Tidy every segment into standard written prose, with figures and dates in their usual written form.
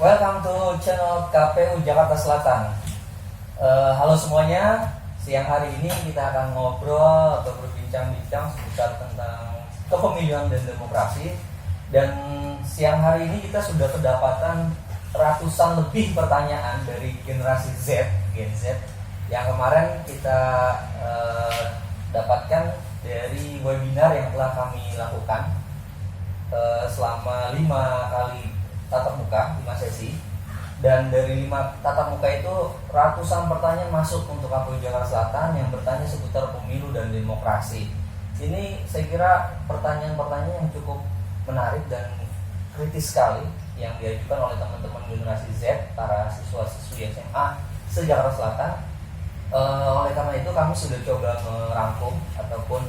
Welcome to channel KPU Jakarta Selatan. Halo semuanya, siang hari ini kita akan ngobrol atau berbincang-bincang seputar tentang kepemilihan dan demokrasi. Dan siang hari ini kita sudah kedapatan ratusan lebih pertanyaan dari generasi Z, Gen Z, yang kemarin kita dapatkan dari webinar yang telah kami lakukan selama 5 kali tatap muka, 5 sesi. Dan dari 5 tatap muka itu ratusan pertanyaan masuk untuk KPU Jakarta Selatan yang bertanya seputar pemilu dan demokrasi. Ini saya kira pertanyaan-pertanyaan yang cukup menarik dan kritis sekali yang diajukan oleh teman-teman generasi Z, para siswa-siswi SMA se-Jakarta Selatan. Oleh karena itu kami sudah coba merangkum ataupun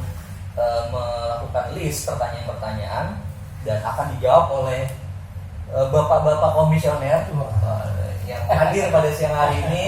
melakukan list pertanyaan-pertanyaan dan akan dijawab oleh bapak-bapak komisioner yang hadir pada siang hari ini.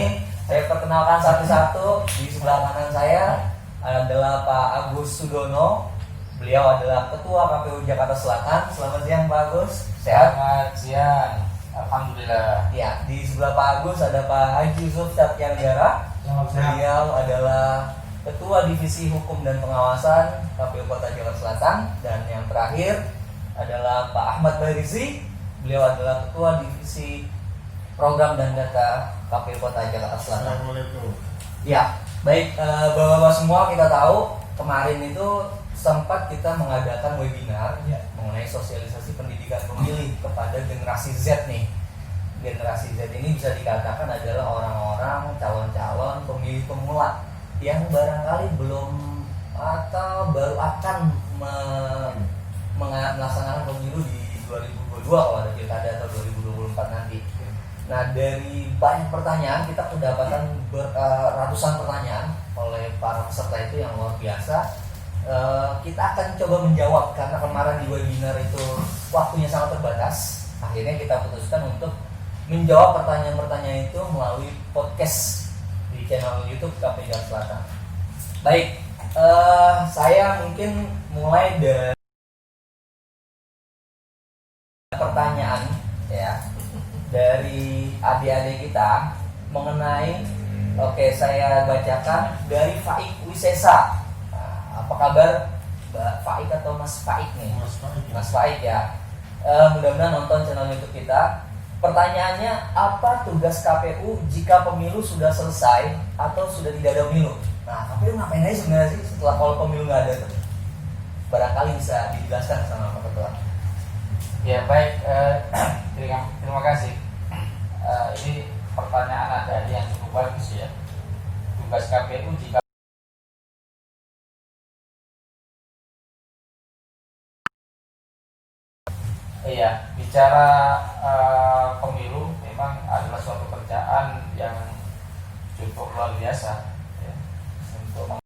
Saya perkenalkan satu-satu. Di sebelah kanan saya adalah Pak Agus Sudono. Beliau adalah Ketua KPU Jakarta Selatan. Selamat siang Pak Agus. Sehat? Selamat siang. Alhamdulillah. Ya, di sebelah Pak Agus ada Pak Haji Yusuf Satyanegara. Selamat siang. Beliau adalah Ketua Divisi Hukum dan Pengawasan KPU Kota Jakarta Selatan. Dan yang terakhir adalah Pak Ahmad Barizi. Beliau adalah Ketua Divisi Program dan Data KPU Kota Jakarta Selatan. Assalamualaikum. Ya, baik Bapak-bapak semua, kita tahu kemarin itu sempat kita mengadakan webinar mengenai sosialisasi pendidikan pemilih kepada generasi Z nih. Generasi Z ini bisa dikatakan adalah orang-orang calon-calon pemilih pemula yang barangkali belum atau baru akan melaksanakan pemilu di 2022 kalau ada pilkada atau 2024 nanti. Nah, dari banyak pertanyaan kita kedapatan ratusan pertanyaan oleh para peserta itu yang luar biasa. Kita akan coba menjawab karena kemarin di webinar itu waktunya sangat terbatas. Akhirnya kita putuskan untuk menjawab pertanyaan-pertanyaan itu melalui podcast di channel YouTube KPU Jakarta Selatan. Baik, saya mungkin mulai dari pertanyaan ya dari adik-adik kita mengenai, saya bacakan dari Faik Wisesa. Apa kabar Mbak Faik atau Mas Faik nih? Mas Faik ya. Mudah-mudahan nonton channel YouTube kita. Pertanyaannya, apa tugas KPU jika pemilu sudah selesai atau sudah tidak ada pemilu? Nah, KPU ngapain aja sebenarnya sih setelah kalau pemilu nggak ada tuh? Barangkali bisa dijelaskan sama Pak Ketua. Ya baik, terima kasih. Ini pertanyaan ada yang cukup bagus ya. Tugas KPU jika bicara pemilu memang adalah suatu kerjaan yang cukup luar biasa ya, untuk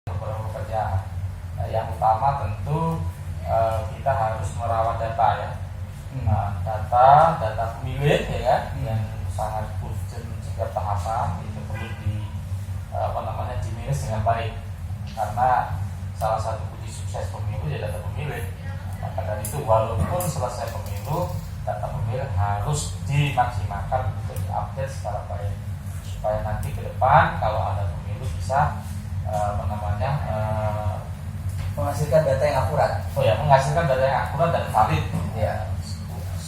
beberapa pekerjaan. Yang utama tentu kita harus merawat data ya. Data pemilih ya kan, yang sangat urgent setiap tahapan itu perlu dimanage dengan baik, karena salah satu kunci sukses pemilu ya data pemilih. Maka dari itu walaupun selesai pemilu, data pemilih harus dimaksimalkan untuk diupdate secara baik supaya nanti ke depan kalau ada pemilu bisa menghasilkan data yang akurat. Menghasilkan data yang akurat dan valid Ya.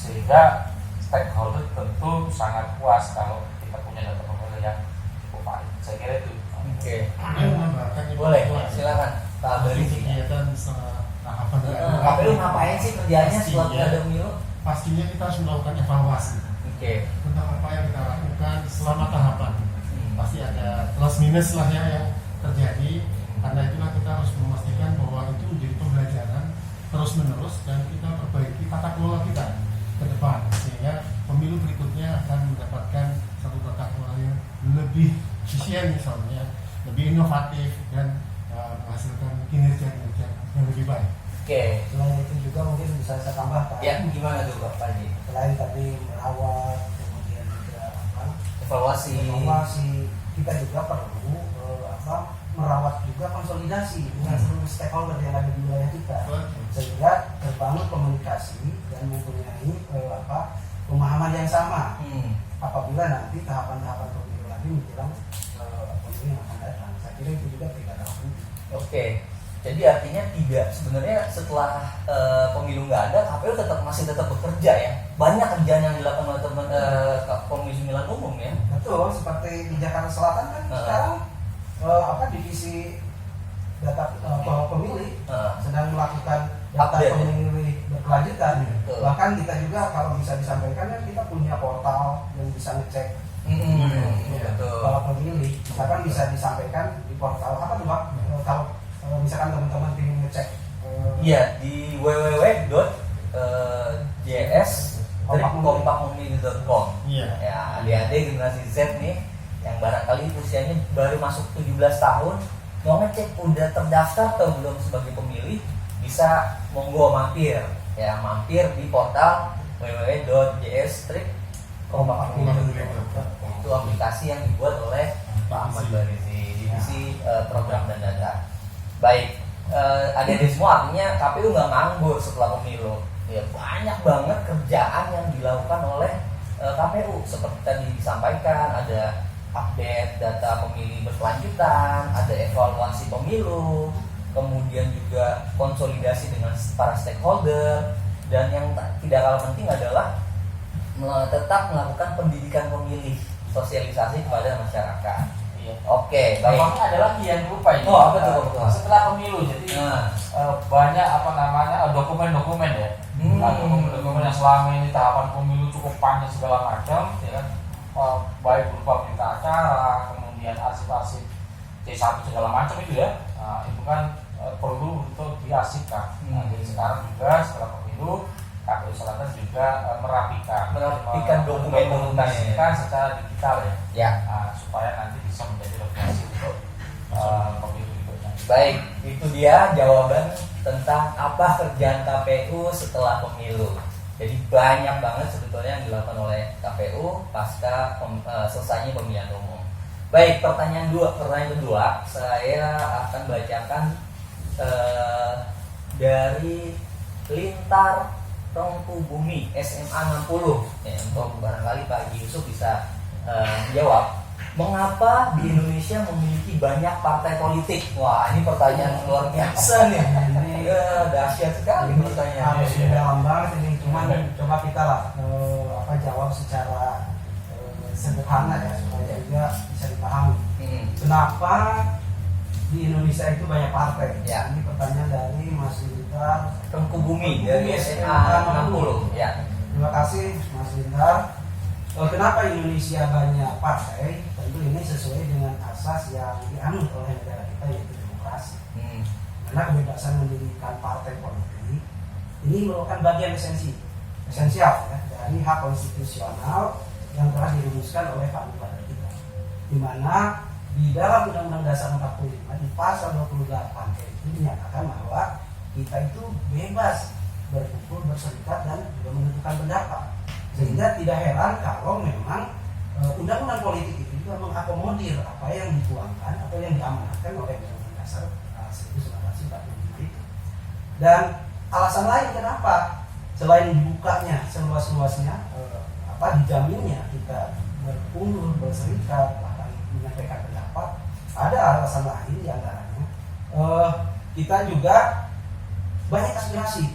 Sehingga stakeholder tentu sangat puas kalau kita punya data pemilih yang cukup valid. Saya kira itu. Oke. Boleh, silakan Pak Barizi. Kegiatan tahapan KPU ngapain sih kerjanya setelah tidak ada pemilu? Pastinya kita harus melakukan evaluasi tentang apa yang kita lakukan selama tahapan. Pasti ada plus minus lah ya yang terjadi. Karena itulah kita harus memastikan bahwa itu menjadi pembelajaran terus menerus dan kita perbaiki tata kelola kita ke depan sehingga pemilu berikutnya akan mendapatkan satu tata kelola yang lebih efisien misalnya, lebih inovatif dan menghasilkan kinerja yang lebih baik. Oke. Selain itu juga mungkin bisa saya tambahkan. Ya, gimana tuh Pak Haji? Selain tadi merawat, kemudian evaluasi. Kita juga perlu merawat juga konsolidasi dengan seluruh stakeholder yang ada di wilayah kita, sehingga terbangun komunikasi dan mempunyai pemahaman yang sama apabila nanti tahapan-tahapan pemilu lagi menjelang pemilu yang akan datang. Saya kira itu juga tidak ada penting. Oke, jadi artinya tidak, sebenarnya setelah pemilu nggak ada, KPU masih tetap bekerja ya. Banyak kerjaan yang dilakukan oleh teman Komisi Pemilihan Umum ya. Betul, seperti di Jakarta Selatan kan sekarang divisi data pemilih sedang melakukan data update, pemilih berkelanjutan. Bahkan kita juga kalau bisa disampaikan kan kita punya portal yang bisa ngecek kalau pemilih. Misalkan bisa disampaikan di portal apa tuh Pak? Kalau misalkan teman-teman ingin ngecek iya di www.js.kompakmemilih.com. Ya, adik-adik generasi Z nih yang barangkali usianya baru masuk 17 tahun mau ngecek udah terdaftar atau belum sebagai pemilih, bisa monggo mampir di portal www.js.kompakmemilih.com. Itu aplikasi yang dibuat oleh Pak Ahmad Barizi, divisi program dan data. Baik, adik-adik semua, artinya KPU nggak nganggur setelah pemilu. Ya, banyak banget kerjaan yang dilakukan oleh KPU seperti tadi disampaikan, ada update data pemilih berkelanjutan, ada evaluasi pemilu, kemudian juga konsolidasi dengan para stakeholder, dan yang tidak kalah penting adalah tetap melakukan pendidikan pemilih, sosialisasi kepada masyarakat. Oke, baik. Namun ada lagi yang lupa ini. Oh, apa tuh? Setelah pemilu, jadi banyak dokumen-dokumen ya. Dokumen-dokumen yang selama ini tahapan pemilu cukup panjang segala macam, ya kan? Baik berupa berita acara, kemudian arsip-arsip C1 segala macam itu ya. Itu kan perlu untuk diarsipkan. Jadi sekarang juga setelah pemilu, KPU Selatan juga merapikan dokumentasikan secara digital ya. Supaya nanti bisa menjadi referensi untuk pemilu berikutnya. Baik, itu dia jawaban tentang apa kerjaan KPU setelah pemilu. Jadi banyak banget sebetulnya yang dilakukan oleh KPU pasca selesainya pemilihan umum. Baik, pertanyaan kedua, saya akan bacakan dari Lintar Tongku Bumi SMA 60. Ya, untuk barangkali Pak Haji Yusuf bisa jawab. Mengapa di Indonesia memiliki banyak partai politik? Wah, ini pertanyaan luar biasa nih. Ini dahsyat sekali pertanyaan. Dalam banget ini, cuman coba kita jawab secara sederhana ya supaya juga bisa dipahami. Kenapa di Indonesia itu banyak partai? Ya. Ini pertanyaan dari Mas Lintar Tengku Bumi dari SMA 60. Ya. Terima kasih Mas Lintar. Kenapa Indonesia banyak partai? Tentu ini sesuai dengan asas yang dianut oleh negara kita, yaitu demokrasi. Karena kebebasan mendirikan partai politik ini merupakan bagian esensial ya, dari hak konstitusional yang telah dirumuskan oleh Parlimen kita. Di mana di dalam Undang-Undang Dasar 45 di pasal 28 itu dinyatakan bahwa kita itu bebas berkumpul, berserikat, dan juga menentukan pendapat. Sehingga tidak heran kalau memang undang-undang politik itu juga mengakomodir apa yang dituangkan atau yang diamanatkan oleh Undang-Undang Dasar 1945 itu. Dan alasan lain kenapa selain dibukanya seluas-luasnya dijaminnya kita berkumpul, berserikat, bahkan menyampaikan pendapat, ada alasan lain diantaranya kita juga banyak aspirasi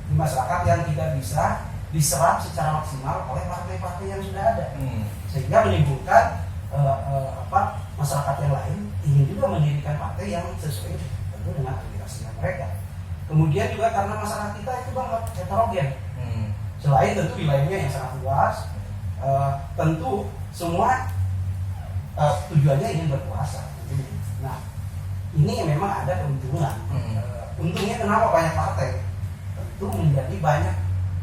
di masyarakat yang tidak bisa diserap secara maksimal oleh partai-partai yang sudah ada, sehingga menimbulkan masyarakat yang lain ingin juga mendirikan partai yang sesuai tentu dengan aspirasinya mereka. Kemudian juga karena masyarakat kita itu banget heterogen, selain tentu wilayahnya yang sangat luas, tentu semua tujuannya ingin berkuasa. Nah, ini memang ada keuntungan. Untungnya kenapa banyak partai? Tentu menjadi banyak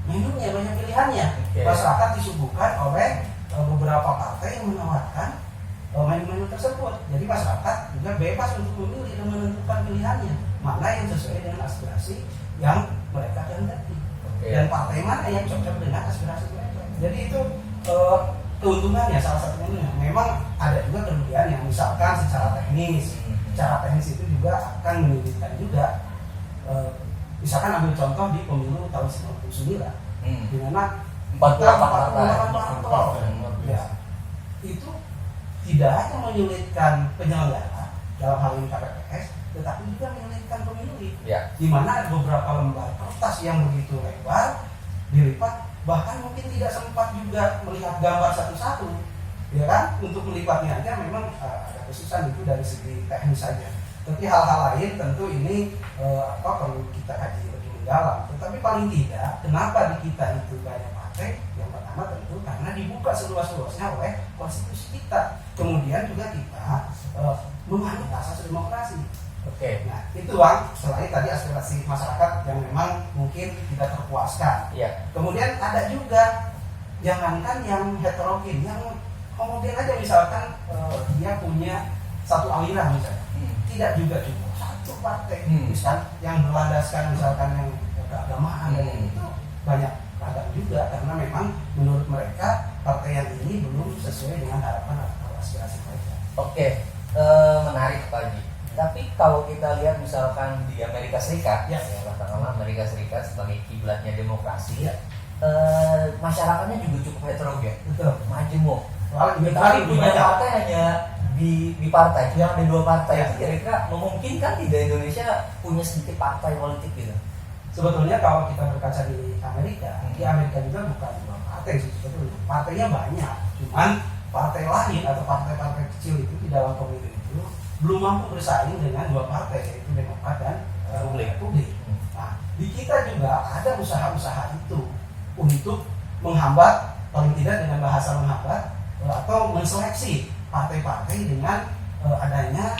menunya, banyak pilihannya. Masyarakat disuguhkan oleh beberapa partai yang menawarkan menu-menu tersebut. Jadi masyarakat juga bebas untuk memilih dan menentukan pilihannya, mana yang sesuai dengan aspirasi yang mereka kehendaki, dan partai mana yang cocok dengan aspirasi mereka. Jadi itu keuntungannya salah satunya memang ada juga kerugian yang misalkan secara teknis itu juga akan menyulitkan juga. Misalkan ambil contoh di pemilu tahun 99 di mana 48 parpol ya, itu tidak hanya menyulitkan penyelenggara dalam hal ini KPPS, tetapi juga menyulitkan pemilih ya. di mana ada beberapa lembar kertas yang begitu lebar dilipat, bahkan mungkin tidak sempat juga melihat gambar satu-satu, ya kan? Untuk melipatnya aja memang ada kesusahan itu dari segi teknis saja. Tapi hal-hal lain tentu ini perlu kita kaji lebih mendalam. Tetapi paling tidak, kenapa di kita itu banyak partai? Yang pertama tentu karena dibuka seluas-luasnya oleh konstitusi kita. Kemudian juga kita menganut asas demokrasi. Oke. Nah, itu Bang, selain tadi aspirasi masyarakat yang memang mungkin tidak terpuaskan. Iya. Kemudian ada juga jangankan yang heterogen, yang homogen aja misalkan dia punya satu aliran misalnya. Tidak juga cukup satu partai misalkan yang berlandaskan misalkan yang keagamaan dan itu banyak ragam juga karena memang menurut mereka partai yang ini belum sesuai dengan harapan atau aspirasi mereka. Oke, menarik Pak Haji. Tapi kalau kita lihat misalkan di Amerika Serikat, ya katakanlah Amerika Serikat sebagai kiblatnya demokrasi, masyarakatnya juga cukup heterogen, Betul. majemuk. Tapi punya partai hanya di partai, cuma ada 2 partai. Ya. Kira-kira memungkinkan tidak Indonesia punya sedikit partai politik gitu? Sebetulnya kalau kita berkaca di Amerika juga bukan 2 partai sih sebetulnya. Partainya banyak, cuman partai lain atau partai-partai kecil itu di dalam pemilu itu belum mampu bersaing dengan 2 partai yaitu Demokrat dan Republik. Nah, di kita juga ada usaha-usaha itu untuk menghambat, paling tidak dengan bahasa menghambat atau menseleksi partai-partai dengan adanya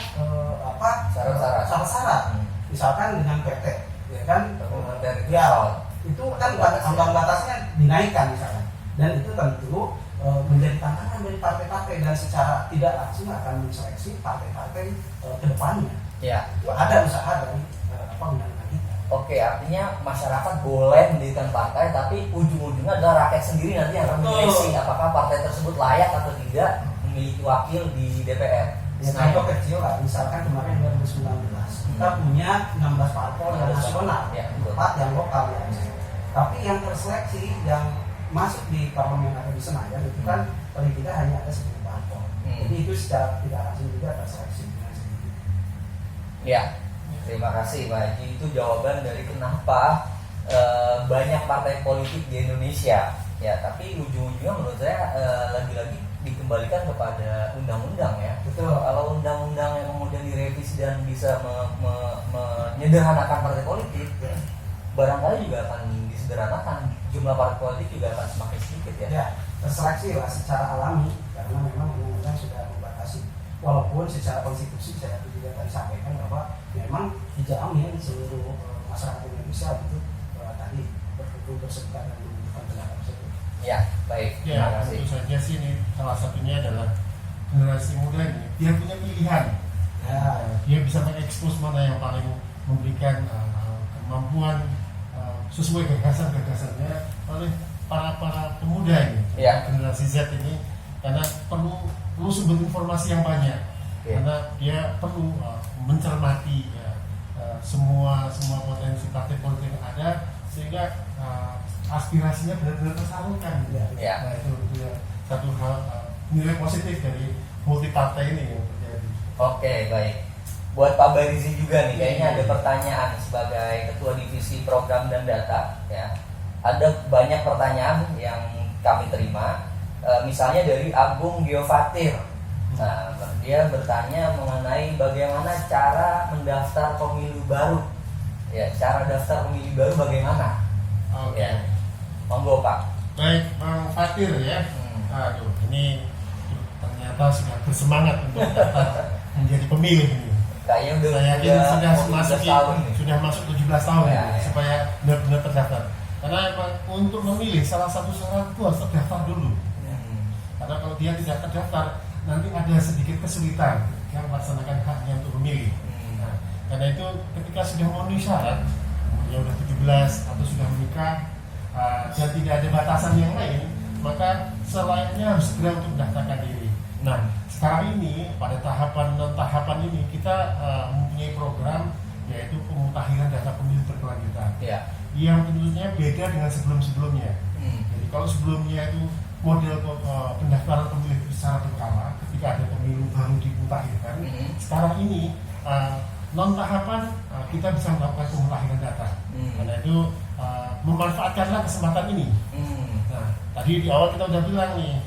syarat-syarat. Misalkan dengan PT, ya kan? Ya, itu kan ambang batasnya dinaikkan misalnya, dan itu tentu menjadi tantangan dari partai-partai dan secara tidak langsung akan menseleksi partai-partai ke depannya. Ya. Itu ada usaha dari undang-undang kita. Oke, artinya masyarakat boleh mendirikan partai, tapi ujung-ujungnya adalah rakyat sendiri nanti yang akan menyeleksi apakah partai tersebut layak atau tidak memiliki wakil di DPR. Ya, contoh kecil lah, misalkan kemarin 2019 kita punya 16 parpol yang nasional, 4 yang lokal ya. Tapi yang terseleksi yang masuk di parlemen atau di Senayan itu kan paling tidak hanya ada 10 parpol. Jadi itu secara tidak langsung juga terseleksi dengan sendiri. Ya, terima kasih Pak Haji. Itu jawaban dari kenapa banyak partai politik di Indonesia. Ya, tapi ujung-ujungnya menurut saya lagi-lagi dikembalikan kepada undang-undang ya. Betul. Kalau undang-undang yang kemudian direvisi dan bisa menyederhanakan partai politik, ya, barangkali juga akan disederhanakan, jumlah partai politik juga akan semakin sedikit ya. Ya, terseleksi lah secara alami karena memang undang-undang sudah membatasi. Walaupun secara konstitusi saya juga tadi sampaikan bahwa memang dijamin seluruh masyarakat Indonesia itu tadi bersepakat dan membutuhkan tenaga tersebut. Ya, baik. Ya, Terima kasih. tentu saja sih ini salah satunya adalah generasi muda ini dia punya pilihan. Ya, Dia bisa mengekspos mana yang paling memberikan kemampuan sesuai gagasan-gagasannya oleh para pemuda ini, Ya. generasi Z ini, karena perlu sumber informasi yang banyak, karena dia perlu mencermati semua potensi partai politik yang ada sehingga aspirasinya benar-benar tersalurkan. Ya. Nah itu ya, satu hal nilai positif dari multi partai ini yang terjadi. Oke, baik. Buat Pak Barizi juga nih, kayaknya ada pertanyaan sebagai Ketua Divisi Program dan Data. Ya, ada banyak pertanyaan yang kami terima. Misalnya dari Agung Geofatir. Nah, dia bertanya mengenai bagaimana cara mendaftar pemilu baru. Ya, cara daftar pemilu baru bagaimana? Oke. Ya, monggo Pak. Baik, Bang Fatir ya. Aduh, ini ternyata sudah bersemangat untuk daftar menjadi pemilih ini. Kayaknya udah Saya yakin tahun nih. sudah masuk 17 tahun Ya, ini, ya. supaya benar-benar terdaftar. Karena untuk memilih salah satu syarat itu harus terdaftar dulu. Karena kalau dia tidak terdaftar, nanti ada sedikit kesulitan yang melaksanakan haknya untuk memilih. Nah, karena itu ketika sudah memenuhi syarat, ya udah 17 atau sudah menikah dan tidak ada batasan yang lain, maka selayaknya harus segera untuk mendaftarkan diri. Nah, sekarang ini pada tahapan ini kita mempunyai program yaitu pemutahiran data pemilih berkelanjutan. Ya. Yang tentunya beda dengan sebelum-sebelumnya. Jadi kalau sebelumnya itu model pendaftaran pemilih secara berkala, ketika ada pemilu baru dimutakhirkan. Sekarang ini non tahapan kita bisa melakukan pemutahiran data. Karena itu memanfaatkanlah kesempatan ini. Nah, tadi di awal kita udah bilang nih,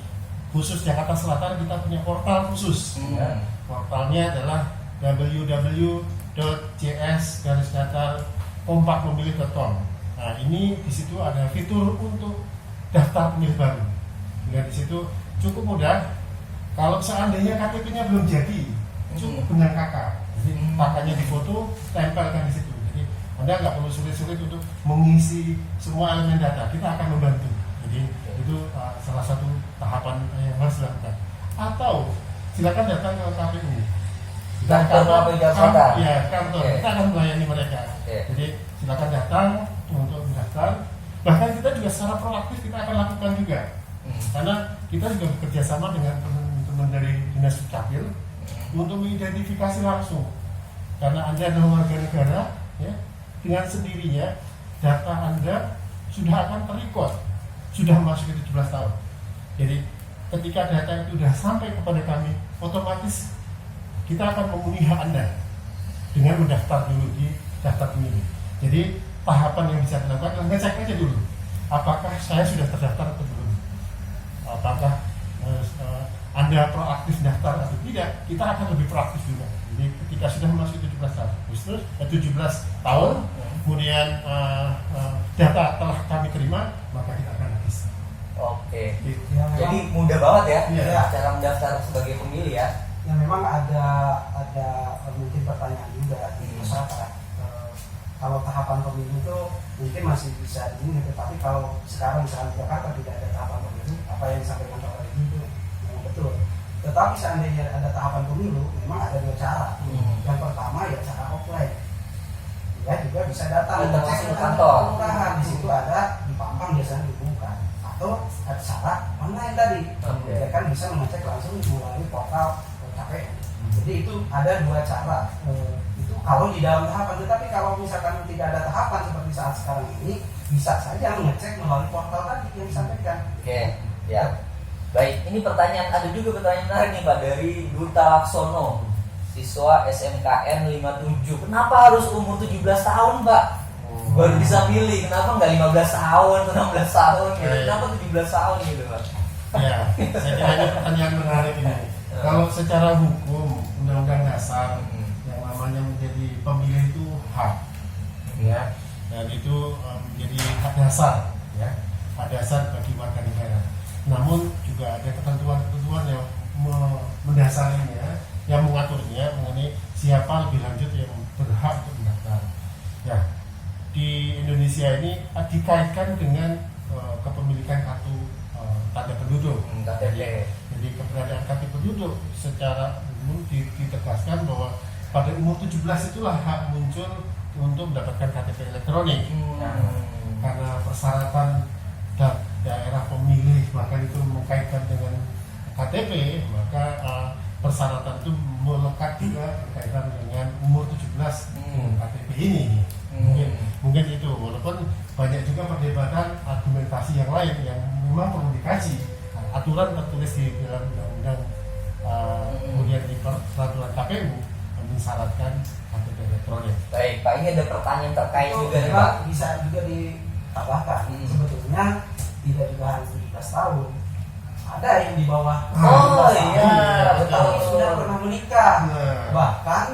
khusus Jakarta Selatan kita punya portal khusus. Ya. Portalnya adalah www.cs-kompakmemilih.com. Nah, ini di situ ada fitur untuk daftar pemilih baru. Nah, di situ cukup mudah. Kalau seandainya KTP-nya belum jadi, cukup dengan KK. Jadi KK-nya difoto, tempelkan di situ. Jadi Anda nggak perlu sulit-sulit untuk mengisi semua elemen data. Kita akan membantu. Jadi itu salah satu tahapan yang harus dilakukan. Atau silakan datang ke KPU. Kantor ya, kantor. Kita akan melayani mereka. Jadi silakan datang untuk mendaftar. Bahkan kita juga secara proaktif kita akan lakukan juga. Karena kita juga bekerja sama dengan teman-teman dari Dinas Dukcapil untuk mengidentifikasi langsung. Karena Anda adalah warga negara, ya, dengan sendirinya data Anda sudah akan terrecord, sudah masuk ke 17 tahun. Jadi ketika data itu sudah sampai kepada kami, otomatis kita akan memenuhi hak Anda dengan mendaftar dulu di daftar pemilih. Jadi tahapan yang bisa dilakukan, ngecek aja dulu apakah saya sudah terdaftar atau belum, apakah Anda proaktif daftar atau tidak. Kita akan lebih proaktif juga. Jadi ketika sudah masuk 17 tahun, 17 tahun, kemudian data telah kami terima, maka kita akan register. Oke. Ya, jadi mudah banget ya, ya cara mendaftar sebagai pemilih ya. Ya memang ada mungkin pertanyaan juga di masyarakat. Kalau tahapan pemilu itu mungkin masih bisa ini, tetapi kalau sekarang misalnya di Jakarta tidak ada tahapan pemilu, apa yang disampaikan Pak Redi itu memang betul. Tetapi seandainya ada tahapan pemilu, memang ada dua cara. Yang pertama ya cara offline. Ya juga bisa datang ke kantor. Di situ ada di pampang biasanya diumumkan. Atau ada cara online tadi. Ya kan bisa mengecek langsung melalui portal KPU. Jadi itu ada dua cara. Itu kalau di dalam tahapan, tetapi kalau misalkan tidak ada tahapan seperti saat sekarang ini, bisa saja mengecek melalui portal tadi yang disampaikan. Oke, ya. Baik, ini pertanyaan, ada juga pertanyaan menarik nih Pak dari Duta Laksono, siswa SMKN 57. Kenapa harus umur 17 tahun Pak? Baru bisa pilih, kenapa nggak 15 tahun, 16 tahun gitu? Kenapa 17 tahun gitu Pak? Ya, saya kira ini pertanyaan menarik ini. Kalau secara hukum Undang-Undang Dasar yang namanya menjadi pemilih itu hak, ya, dan itu menjadi hak dasar, ya, hak dasar bagi warga negara. Namun juga ada ketentuan-ketentuan yang mendasarinya, yang mengaturnya mengenai siapa lebih lanjut yang berhak untuk mendaftar. Ya, di Indonesia ini dikaitkan dengan kepemilikan kartu tanda penduduk. KTP. Jadi keberadaan kartu penduduk secara umum ditegaskan bahwa pada umur 17 itulah hak muncul untuk mendapatkan KTP elektronik. Karena persyaratan daerah pemilih bahkan itu mengkaitkan dengan KTP, maka persyaratan itu melekat juga berkaitan dengan umur 17 dengan KTP ini. Mungkin itu, walaupun banyak juga perdebatan argumentasi yang lain yang memang perlu dikaji. Aturan tertulis di dalam undang-undang, kemudian di peraturan KPU mensyaratkan KTP elektronik. Baik, Pak, ini ada pertanyaan terkait itu juga nih Pak. Bisa juga ditambahkan. Sebetulnya tidak juga harus 17 tahun. Ada yang di bawah 17 tahun. Betul. Yang sudah pernah menikah. Bahkan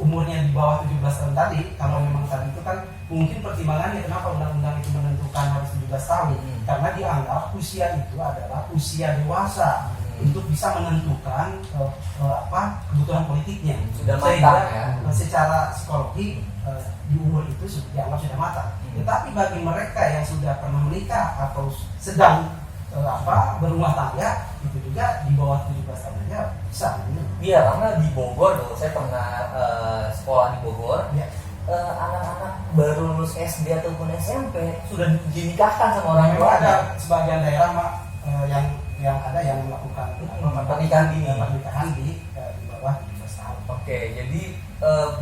umurnya di bawah 17 tahun tadi, kalau memang tadi itu kan mungkin pertimbangannya kenapa undang-undang itu menentukan harus 17 tahun, karena dianggap usia itu adalah usia dewasa untuk bisa menentukan kebutuhan politiknya. Sudah matang ya. Secara psikologi di umur itu dianggap sudah matang. Tetapi bagi mereka yang sudah pernah menikah atau sedang berumah tangga, itu juga di bawah 17 tahun aja bisa. Iya, karena di Bogor tuh saya pernah sekolah di Bogor. Ya. Anak-anak baru lulus SD ataupun SMP sudah dinikahkan sama orang Memang tua. ada sebagian daerah Mak, yang ada yang melakukan Pernikahan dini. pernikahan di bawah 17 tahun. Oke, jadi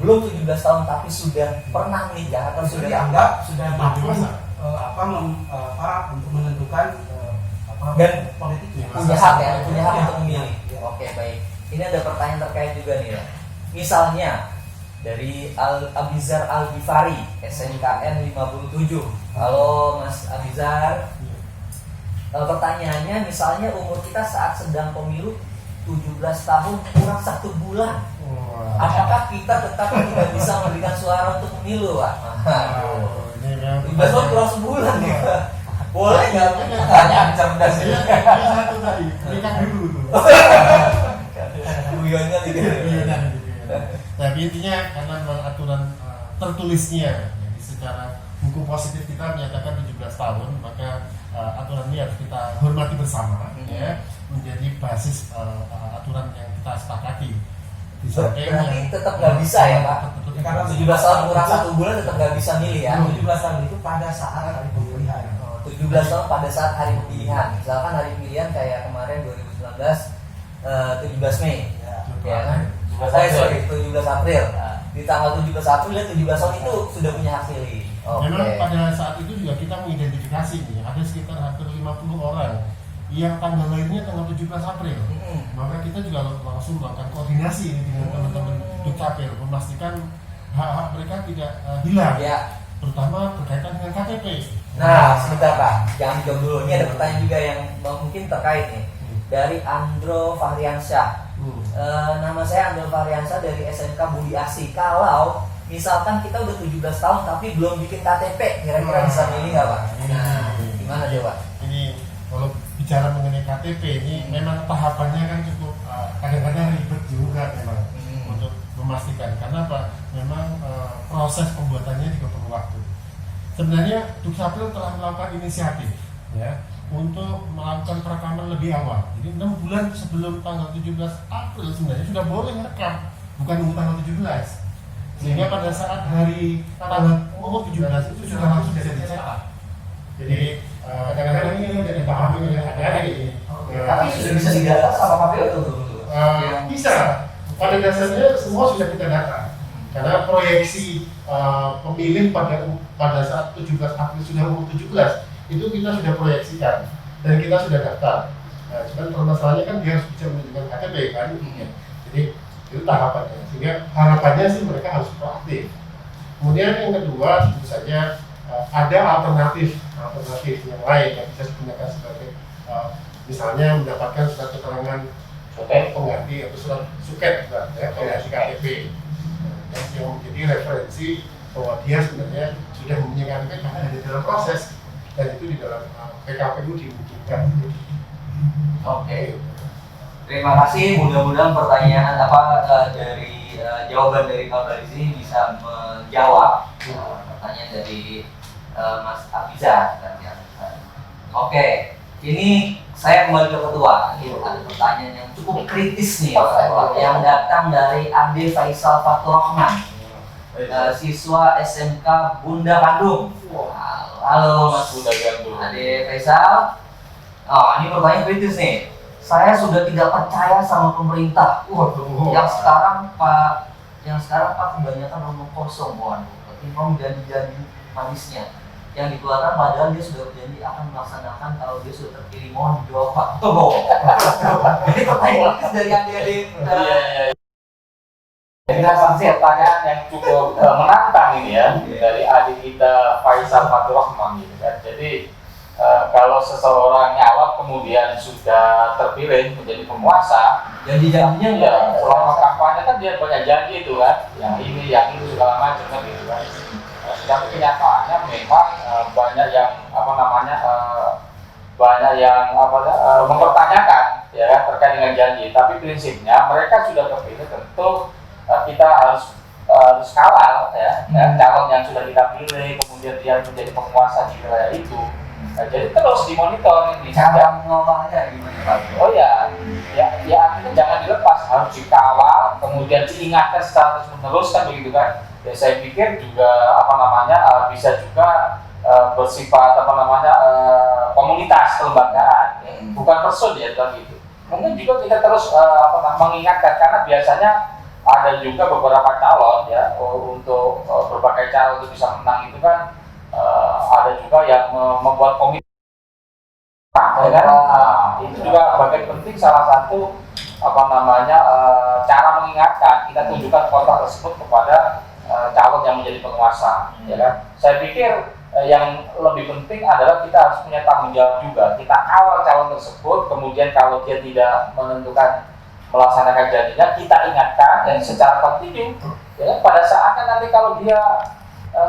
belum 17 tahun tapi sudah pernah menikah atau Sudah sudah dianggap sudah mampu dewasa. untuk menentukan Dan politiknya. punya hak ya, punya hak Iya, untuk memilih. iya. Oke, baik. Ini ada pertanyaan terkait juga nih ya. Misalnya dari Abizar Al-Ghifari, SNKN 57. Halo Mas Abizar. Pertanyaannya, misalnya umur kita saat sedang pemilu 17 tahun kurang 1 bulan. Apakah kita tetap tidak bisa memberikan suara untuk pemilu, Pak? Aduh. 17 tahun kurang sebulan nih. Boleh nggak? Pertanyaan cerdas Iya, ini. satu tadi, nikah dulu tuh. Guyonnya gitu. Iya, kan, gitu ya. Tapi intinya karena memang aturan tertulisnya, jadi secara hukum positif kita menyatakan 17 tahun, maka aturan ini harus kita hormati bersama, ya, menjadi basis aturan yang kita sepakati. Berarti tetap nggak bisa ya, Pak? Karena 17 tahun kurang 1 bulan tetap nggak bisa milih ya. 17 tahun itu pada saat hari pemilihan. 17 tahun pada saat hari pemilihan. Misalkan hari pemilihan kayak kemarin 2019 17 Mei. Ya kan? 17 April. Di tanggal 17 April dan 17 tahun itu sudah punya hak pilih. Memang pada saat itu juga kita mengidentifikasi nih, ada sekitar hampir 50 orang yang tanggal lahirnya tanggal 17 April. Maka kita juga langsung melakukan koordinasi ini dengan teman-teman Dukcapil, memastikan hak-hak mereka tidak hilang, Ya. terutama berkaitan dengan KTP. Nah, sebentar Pak, jangan dijawab dulu. Ini ada pertanyaan juga yang mungkin terkait nih. Dari Andro Fahriansyah. Nama saya Andro Fahriansyah dari SMK Budi Asih. Kalau misalkan kita udah 17 tahun tapi belum bikin KTP, kira-kira bisa milih nggak Pak? Nah, gimana coba? Ini kalau bicara mengenai KTP ini memang tahapannya kan cukup kadang-kadang ribet juga memang untuk memastikan, karena apa? Memang proses pembuatannya juga perlu waktu. Sebenarnya Dukcapil telah melakukan inisiatif ya untuk melakukan perekaman lebih awal. Jadi 6 bulan sebelum tanggal 17 April sebenarnya sudah boleh merekam, bukan nunggu tanggal 17. Sehingga pada saat hari tanggal umur 17 itu sudah langsung bisa dicetak. Jadi kadang-kadang ini sudah dipahami oleh adik-adik. Tapi sudah bisa didata sama KPU tuh. Bisa. Pada dasarnya semua sudah kita data. Karena proyeksi pemilih pada saat 17 April sudah umur 17 itu kita sudah proyeksikan dan kita sudah daftar. Nah, cuman permasalahannya kan dia harus bisa menunjukkan KTP kan. Jadi itu tahapannya. Sehingga harapannya sih mereka harus proaktif. Kemudian yang kedua tentu saja ada alternatif yang lain yang bisa digunakan sebagai misalnya mendapatkan surat keterangan pengganti atau surat suket ya, pengganti KTP yang menjadi referensi bahwa dia sebenarnya sudah mempunyai KTP karena ada dalam proses dan itu di dalam PKPU dibutuhkan. Oke. Terima kasih. Mudah-mudahan pertanyaan dari jawaban dari Pak Barizi bisa menjawab pertanyaan dari Mas Abizar. Oke. Ini saya kembali ke ketua. Ini ada pertanyaan yang cukup kritis nih, Pak Ketua, yang datang dari Ade Faisal Faturrahman, siswa SMK Bunda Bandung. Halo Mas Bunda Bandung. Ade Faisal. Ini pertanyaan kritis nih. Saya sudah tidak percaya sama pemerintah. Yang sekarang Pak kebanyakan omong kosong, ketimbang janji-janji manisnya yang dikeluarkan, padahal dia sudah berjanji akan melaksanakan kalau dia sudah terpilih. Mohon dijawab Pak. Ini pertanyaan dari adik-adik. Ini pertanyaan yang cukup menantang ini ya dari adik kita Faisal Faturrahman gitu kan. Jadi kalau seseorang nyalek kemudian sudah terpilih menjadi penguasa, Janji-janjinya ya selama kampanye kan dia banyak janji itu kan, yang ini segala macam kan gitu kan. Tapi kenyataannya memang banyak yang mempertanyakan ya terkait dengan janji. Tapi prinsipnya mereka sudah terpilih, tentu kita harus kawal ya, calon yang sudah kita pilih kemudian dia menjadi penguasa di wilayah itu. Jadi terus dimonitor ini. Cara mengawalnya gimana Pak? Oh ya ya artinya jangan dilepas, harus dikawal, kemudian diingatkan secara terus-menerus kan begitu kan. Ya saya pikir juga bisa juga bersifat komunitas kelembagaan, bukan person ya kan gitu. Mungkin juga kita terus mengingatkan, karena biasanya ada juga beberapa calon ya untuk berbagai calon untuk bisa menang itu kan ada juga yang membuat komitmen ya kan. Itu juga bagian penting, salah satu cara mengingatkan, kita tunjukkan kota tersebut kepada calon yang menjadi penguasa ya kan. Saya pikir yang lebih penting adalah kita harus punya tanggung jawab juga, kita kawal calon tersebut, kemudian kalau dia tidak menentukan melaksanakan janjinya kita ingatkan dan secara kontinu ya, pada saatnya nanti kalau dia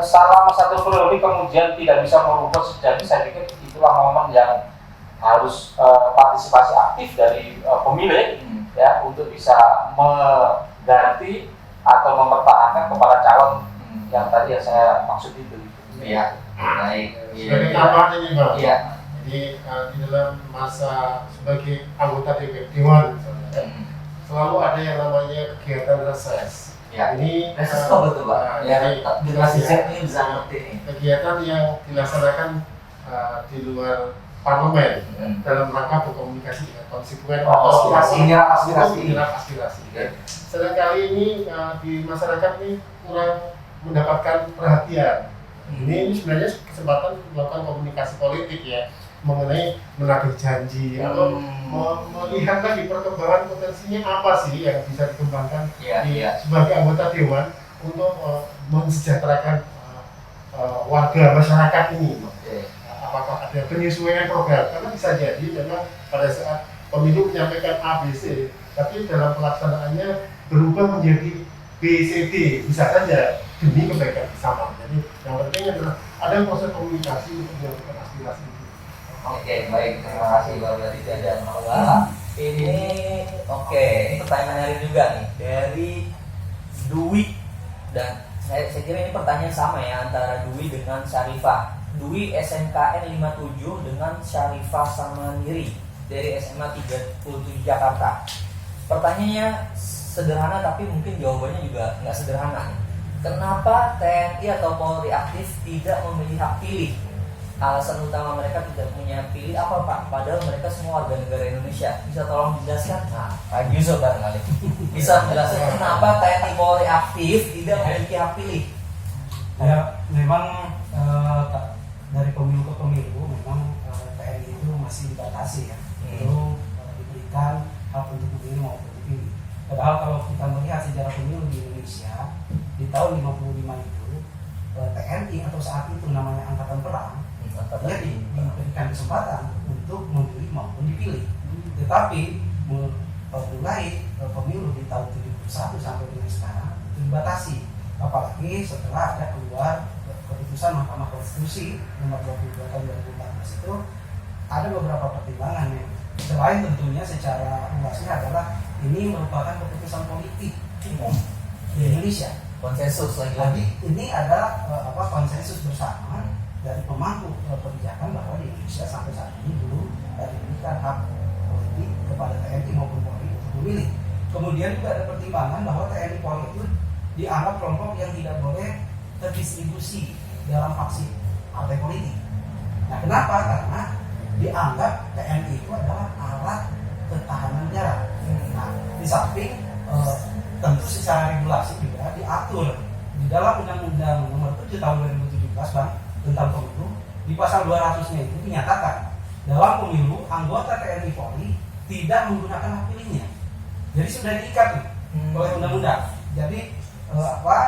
selama satu periode kemudian tidak bisa merubah janji, saya pikir itulah momen yang harus partisipasi aktif dari pemilih ya untuk bisa mengganti atau mempertahankan kepada calon yang tadi yang saya maksud itu. Iya, baik. Sebagai tambahan ini Pak. Iya. Jadi di dalam masa sebagai anggota Dewan selalu ada yang namanya kegiatan reses. Ya. Ini reses apa betul Pak? Ya, generasi Z ini bisa ngerti ini. Kegiatan yang dilaksanakan di luar parlemen dalam rangka berkomunikasi dengan konstituen atau aspirasi. Seringkali ini di masyarakat ini kurang mendapatkan perhatian. Ini sebenarnya kesempatan melakukan komunikasi politik ya, mengenai menagih janji atau melihat lagi perkembangan potensinya apa sih yang bisa dikembangkan sebagai anggota dewan untuk mensejahterakan warga masyarakat ini. Apakah ada penyesuaian program? Karena bisa jadi memang pada saat pemilu menyampaikan A, B, C, tapi dalam pelaksanaannya berubah menjadi B, C, D, bisa saja demi kebaikan bersama. Jadi yang penting adalah ada proses komunikasi untuk menyampaikan aspirasi itu. Oke, baik, terima kasih Bapak Raditya dan Maula. Ini ini pertanyaan menarik juga nih dari Dwi, dan saya kira ini pertanyaan sama ya antara Dwi dengan Syarifah. Dwi SMKN 57 dengan Syarifah Samaniri dari SMA 37 Jakarta. Pertanyaannya sederhana tapi mungkin jawabannya juga nggak sederhana. Kenapa TNI atau Polri aktif tidak memilih hak pilih? Alasan utama mereka tidak punya pilih apa Pak? Padahal mereka semua warga negara Indonesia. Bisa tolong dijelaskan? Nah, Pak Yusuf barangkali bisa menjelaskan kenapa TNI Polri aktif tidak memiliki hak pilih? Ya, memang dari pemilu ke pemilu memang TNI itu masih dibatasi ya, belum diberikan hak untuk memilih maupun dipilih. Padahal kalau kita melihat sejarah pemilu di Indonesia di tahun 55 itu TNI atau saat itu namanya Angkatan Perang, dia diberikan kesempatan untuk memilih maupun dipilih. Tetapi mulai pemilu di tahun 71 sampai dengan sekarang itu dibatasi, apalagi setelah ada keluar keputusan Mahkamah Konstitusi nomor 22 tahun 2014 itu ada beberapa pertimbangan yang selain tentunya secara luasnya adalah ini merupakan keputusan politik umum di Indonesia, konsensus lagi. Ini ada konsensus bersama dari pemangku kebijakan bahwa di Indonesia sampai saat ini belum diberikan hak politik kepada TNI maupun Polri untuk memilih. Kemudian juga ada pertimbangan bahwa TNI Polri itu dianggap kelompok yang tidak boleh terdistribusi dalam faksi partai politik. Nah, kenapa? Karena dianggap TNI itu adalah alat pertahanan negara. Nah, di samping tentu secara regulasi juga diatur di dalam Undang-Undang Nomor 7 Tahun 2017 Bang, tentang pemilu, di pasal 200-nya itu dinyatakan dalam pemilu anggota TNI Polri tidak menggunakan hak pilihnya. Jadi sudah diikat oleh undang-undang. Jadi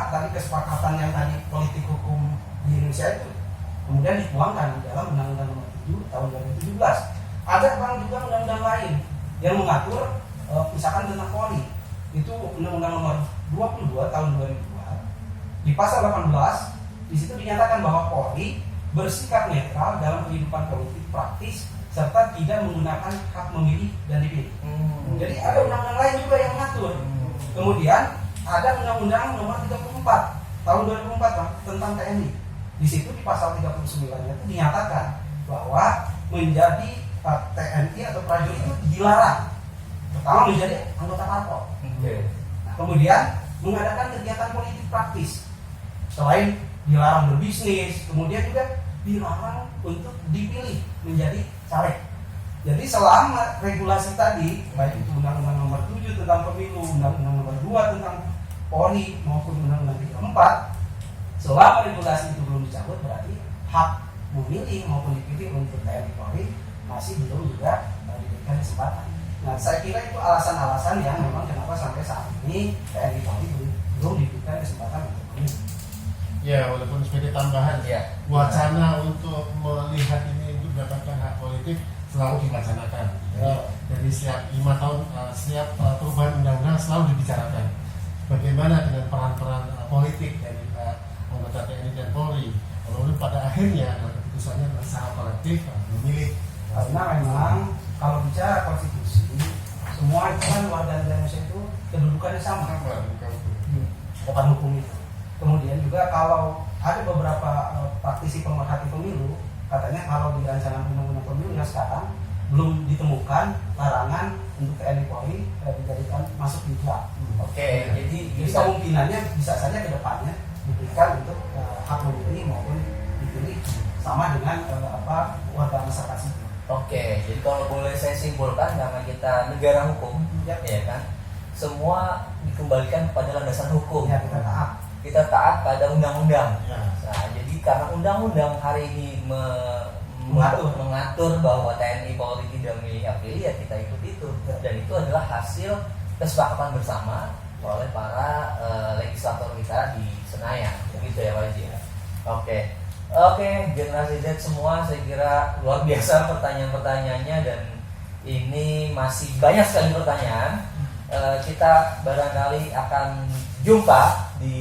tadi kesepakatan yang tadi politik hukum di Indonesia itu kemudian dituangkan di dalam Undang-Undang Nomor 7 Tahun 2017. Ada juga undang-undang lain yang mengatur misalkan tentang Polri. Itu Undang-Undang Nomor 22 Tahun 2002. Di pasal 18 di situ dinyatakan bahwa Polri bersikap netral dalam kehidupan politik praktis serta tidak menggunakan hak memilih dan dipilih. Jadi ada undang-undang lain juga yang mengatur. Kemudian ada Undang-Undang Nomor 34 Tahun 2004 tentang TNI. Di situ di pasal 39-nya itu dinyatakan bahwa menjadi TNI atau prajurit itu dilarang pertama menjadi anggota parpol. Nah, kemudian mengadakan kegiatan politik praktis. Selain dilarang berbisnis, kemudian juga dilarang untuk dipilih menjadi caleg. Jadi selama regulasi tadi, baik itu Undang-Undang Nomor 7 tentang Pemilu, Undang-Undang Nomor 2 tentang Polri maupun Undang-Undang 34, selama regulasi itu belum dicabut, berarti hak memilih maupun dipilih untuk TNI Polri masih belum juga diberikan kesempatan. Nah, saya kira itu alasan-alasan yang memang kenapa sampai saat ini TNI Polri belum diberikan kesempatan untuk memilih. Ya, walaupun sebagai tambahan, wacana untuk melihat ini untuk mendapatkan hak politik selalu diwacanakan. Jadi setiap 5 tahun, setiap perubahan undang-undang selalu dibicarakan. Bagaimana dengan peran-peran politik dari anggota TNI dan Polri. Walaupun pada akhirnya keputusannya adalah secara kolektif memilih. Karena memang kalau bicara konstitusi, semua itu kan warga negara Indonesia itu kedudukannya sama di depan hukum itu. Kemudian juga kalau ada beberapa praktisi pemerhati pemilu, katanya kalau di rancangan undang-undang pemilu yang sekarang belum ditemukan larangan untuk TNI Polri dijadikan masuk di draft. Jadi kemungkinannya bisa saja ke depannya diberikan untuk hak memilih maupun dipilih sama dengan warga masyarakat sipil. Jadi kalau boleh saya simpulkan, karena kita negara hukum, ya kan, semua dikembalikan kepada landasan hukum. Ya, kita taat pada undang-undang. Ya. Nah, jadi karena undang-undang hari ini mengatur bahwa TNI Polri tidak memilih hak pilih, ya kita ikut itu. Dan itu adalah hasil kesepakatan bersama oleh para legislator kita di Senayan, gitu ya Pak Haji. Oke, generasi Z semua saya kira luar biasa pertanyaan-pertanyaannya, dan ini masih banyak sekali pertanyaan. Kita barangkali akan jumpa di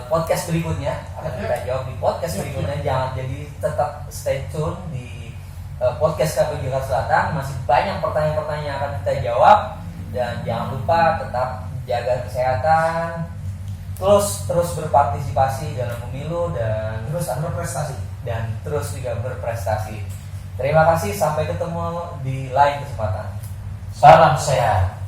podcast berikutnya, akan kita jawab di podcast berikutnya. Jangan, jadi tetap stay tune di podcast KPU Jakarta Selatan, masih banyak pertanyaan-pertanyaan yang akan kita jawab. Dan jangan lupa tetap jaga kesehatan, terus berpartisipasi dalam pemilu, dan terus juga berprestasi. Terima kasih, sampai ketemu di lain kesempatan. Salam sehat.